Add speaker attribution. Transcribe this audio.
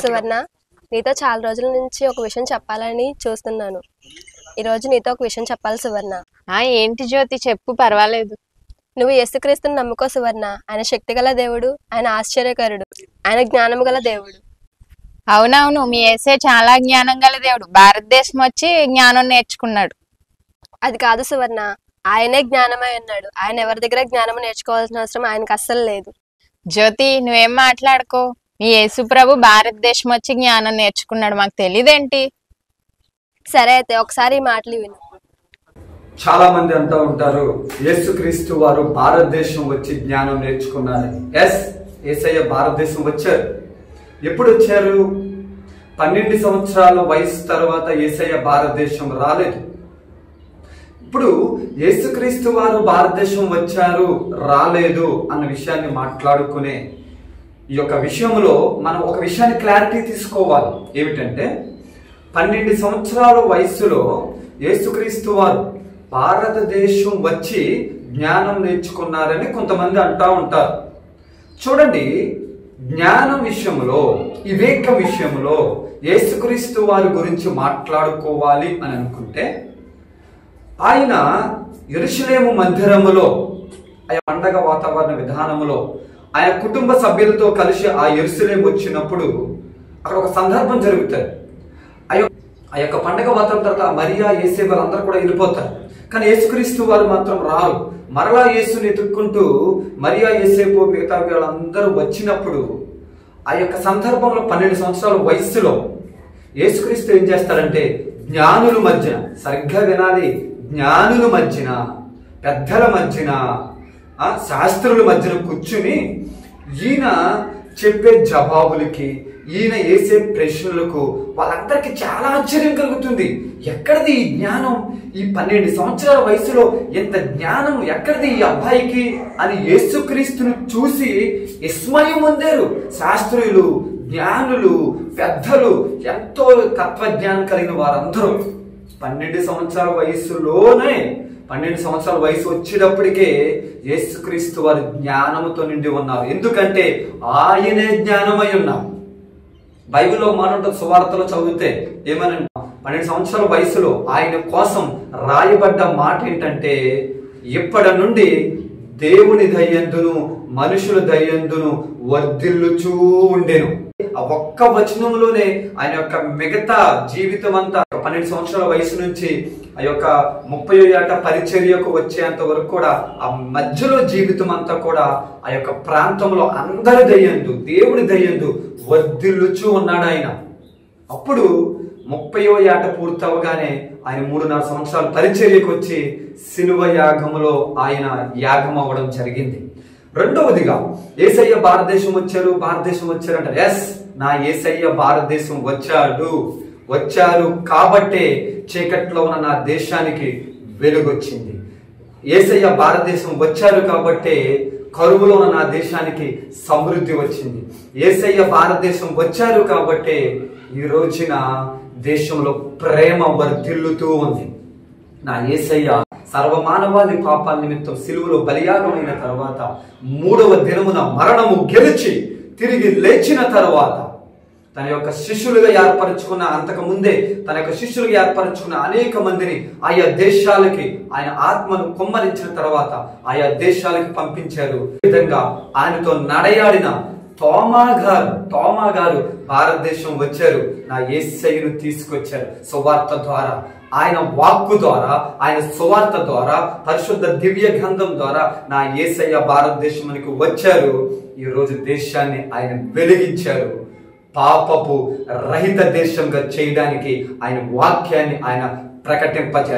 Speaker 1: సువర్ణ, నీతో చాలా రోజుల నుంచి ఒక విషయం చెప్పాలని చూస్తున్నాను. ఈ రోజు నీతో ఒక విషయం చెప్పాలి సువర్ణ.
Speaker 2: ఏంటి జ్యోతి, చెప్పు, పర్వాలేదు.
Speaker 1: నువ్వు యేసుక్రీస్తుని నమ్ముకో సువర్ణ. ఆయన శక్తిగల దేవుడు, ఆయన ఆశ్చర్యకరుడు, ఆయన జ్ఞానము గల దేవుడు.
Speaker 2: అవునవును, మీ యేసే చాలా జ్ఞానం గల దేవుడు. భారతదేశం వచ్చి జ్ఞానం నేర్చుకున్నాడు.
Speaker 1: అది కాదు సువర్ణ, ఆయనే జ్ఞానమై ఉన్నాడు. ఆయన ఎవరి దగ్గర జ్ఞానం నేర్చుకోవాల్సిన అవసరం ఆయనకు అస్సలు లేదు.
Speaker 2: జ్యోతి, నువ్వేం మాట్లాడుకో. మీ యేసు ప్రభు భారతదేశం వచ్చి జ్ఞానం నేర్చుకున్నాడు, మాకు తెలియదేంటి?
Speaker 1: సరే అయితే ఒకసారి ఈ మాటలు విను.
Speaker 3: చాలా మంది అంటూ ఉంటారు, యేసుక్రీస్తు వారు భారతదేశం వచ్చి జ్ఞానం నేర్చుకున్నారు. యేసయ్య భారతదేశం వచ్చారు. ఎప్పుడు వచ్చారు? 12 సంవత్సరాల వయసు తర్వాత యేసయ్య భారతదేశం రాలేదు. ఇప్పుడు యేసుక్రీస్తు వారు భారతదేశం వచ్చారు రాలేదు అన్న విషయాన్ని మాట్లాడుకునే ఈ యొక్క విషయంలో మనం ఒక విషయాన్ని క్లారిటీ తీసుకోవాలి. ఏమిటంటే 12 సంవత్సరాల వయసులో యేసుక్రీస్తు వారు భారతదేశం వచ్చి జ్ఞానం నేర్చుకున్నారని కొంతమంది అంటూ ఉంటారు. చూడండి, జ్ఞానం విషయంలో, వివేకం విషయంలో యేసుక్రీస్తు వారి గురించి మాట్లాడుకోవాలి అని అనుకుంటే, ఆయన యెరూషలేము మందిరములో ఆయన పండగ వాతావరణ విధానములో ఆయన కుటుంబ సభ్యులతో కలిసి ఆ యెరూషలేము వచ్చినప్పుడు అక్కడ ఒక సందర్భం జరుగుతుంది. ఆ యొక్క పండగ వాతావరణం తర్వాత మరియా యేసేపు వాళ్ళందరూ కూడా వెళ్ళిపోతారు. కానీ యేసుక్రీస్తు వారు మాత్రం రారు. మరలా యేసుని ఎత్తుక్కుంటూ మరియా యేసేపు మిగతా వాళ్ళందరూ వచ్చినప్పుడు ఆ యొక్క సందర్భంలో 12 సంవత్సరాల వయస్సులో యేసుక్రీస్తు ఏం చేస్తారంటే, జ్ఞానుల మధ్యన, సరిగ్గా వినాలి, జ్ఞానుల మధ్యన, పెద్దల మధ్యన, శాస్త్రుల మధ్యన కూర్చుని ఈయన చెప్పే జవాబులకి, ఈయన వేసే ప్రశ్నలకు వాళ్ళందరికీ చాలా ఆశ్చర్యం కలుగుతుంది. ఎక్కడిది ఈ జ్ఞానం? ఈ 12 సంవత్సరాల వయసులో ఎంత జ్ఞానం ఎక్కడిది ఈ అబ్బాయికి అని యేసుక్రీస్తును చూసి విస్మయం పొందారు. శాస్త్రులు, జ్ఞానులు, పెద్దలు, ఎంతో తత్వజ్ఞానం కలిగిన వారందరూ 12 సంవత్సరాల వయసులోనే 12 సంవత్సరాల వయసు వచ్చేటప్పటికే యేసుక్రీస్తు వారి జ్ఞానముతో నిండి ఉన్నారు. ఎందుకంటే ఆయనే జ్ఞానమై ఉన్నారు. బైబిల్లో మాట ఉంటుంది, సువార్తలో చదివితే ఏమని, 12 సంవత్సరాల వయసులో ఆయన కోసం రాయబడ్డ మాట ఏంటంటే, ఇప్పటి నుండి దేవుని దయందును మనుషుల దయందును వర్ధిల్లుచూ ఉండేను. ఆ ఒక్క వచనంలోనే ఆయన యొక్క మిగతా జీవితం అంతా 12 సంవత్సరాల వయసు నుంచి ఆ యొక్క 30వ ఏట పరిచర్యకు వచ్చేంత వరకు కూడా ఆ మధ్యలో జీవితం అంతా కూడా ఆ యొక్క ప్రాంతంలో అందరి దయందు, దేవుని దయందు వర్ధిల్లుచూ ఉన్నాడు ఆయన. అప్పుడు 30వ ఏట పూర్తవగానే ఆయన 3.5 సంవత్సరాలు పరిచర్యకు వచ్చి సిలువ యాగములో ఆయన యాగం అవ్వడం జరిగింది. రెండవదిగా యేసయ్య భారతదేశం వచ్చారు అంటారు. నా యేసయ్య భారతదేశం వచ్చారు కాబట్టే చీకట్లో ఉన్న నా దేశానికి వెలుగొచ్చింది. యేసయ్య భారతదేశం వచ్చారు కాబట్టే కరువులో ఉన్న నా దేశానికి సమృద్ధి వచ్చింది. యేసయ్య భారతదేశం వచ్చారు కాబట్టే ఈ రోజున దేశంలో ప్రేమ వర్ధిల్లుతూ ఉంది. నా యేసయ్య సర్వమానవాది పాపాల నిమిత్తం సిలువలో బలియాగమైన తర్వాత 3వ దినమున మరణము గెలిచి తిరిగి లేచిన తర్వాత తన యొక్క శిష్యులుగా ఏర్పరచుకున్న, అంతకు ముందే తన యొక్క శిష్యులుగా ఏర్పరచుకున్న అనేక మందిని ఆయా దేశాలకి ఆయన ఆత్మను కుమ్మరించిన తర్వాత ఆయా దేశాలకి పంపించారు. ఈ విధంగా ఆయనతో నడయాడిన తోమా గారు భారతదేశం వచ్చారు. నా యేసయ్యను తీసుకొచ్చారు సువార్త ద్వారా, ఆయన వాక్కు ద్వారా, ఆయన సువార్త ద్వారా, పరిశుద్ధ దివ్య గ్రంథం ద్వారా నా యేసయ్య భారతదేశానికి వచ్చారు. ఈ రోజు దేశాన్ని ఆయన వెలిగించారు. పాపపు రహిత దేశంగా చేయడానికి ఆయన వాక్యాన్ని ఆయన ప్రకటింపజేస్తారు.